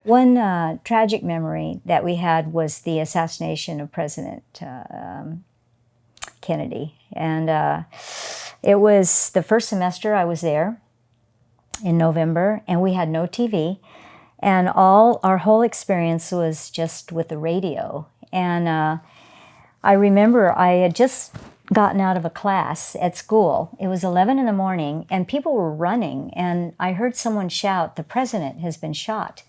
One tragic memory that we had was the assassination of President Kennedy. And it was the first semester I was there in November, and we had no TV. And our whole experience was just with the radio. And I remember I had just gotten out of a class at school. It was 11 in the morning, and people were running, and I heard someone shout, "The president has been shot."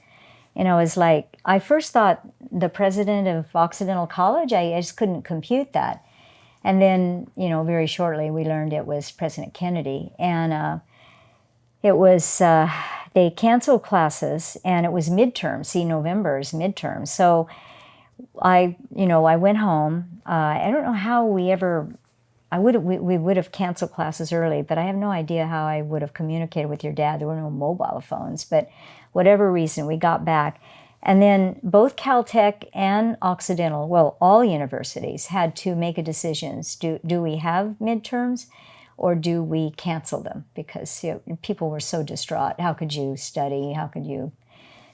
And I was like, I first thought the president of Occidental College. I just couldn't compute that. And then, very shortly we learned it was President Kennedy. And it was, they canceled classes, and it was midterm. See, November is midterm. So I went home. I don't know how we would have canceled classes early, but I have no idea how I would have communicated with your dad. There were no mobile phones, but whatever reason, we got back. And then both Caltech and Occidental, well, all universities had to make a decision. Do we have midterms, or do we cancel them? Because people were so distraught. How could you study? How could you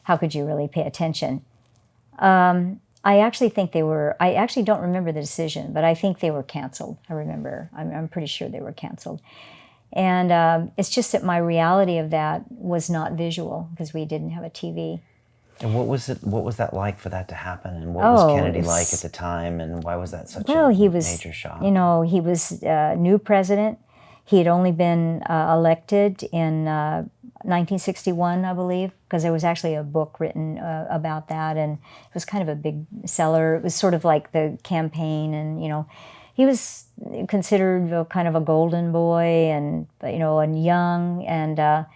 really pay attention? I actually don't remember the decision, but I think they were canceled. I'm pretty sure they were canceled. And it's just that my reality of that was not visual, because we didn't have a TV. And what was that like for that to happen? And what was Kennedy like at the time? And why was that such a major shock? He was a new president. He had only been elected in 1961, I believe, because there was actually a book written about that, and it was kind of a big seller. It was sort of like the campaign, and he was considered kind of a golden boy, and young, and a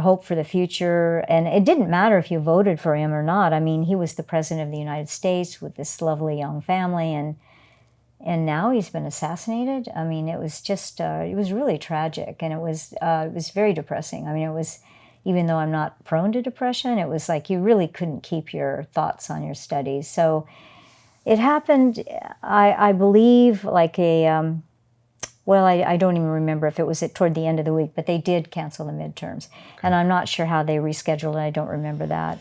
hope for the future. And it didn't matter if you voted for him or not. I mean, he was the president of the United States with this lovely young family, and now he's been assassinated. I mean, it was just, it was really tragic, and it was very depressing. I mean, it was, even though I'm not prone to depression, it was like you really couldn't keep your thoughts on your studies. So it happened, I believe, like I don't even remember if it was toward the end of the week, but they did cancel the midterms. Okay. And I'm not sure how they rescheduled it. I don't remember that.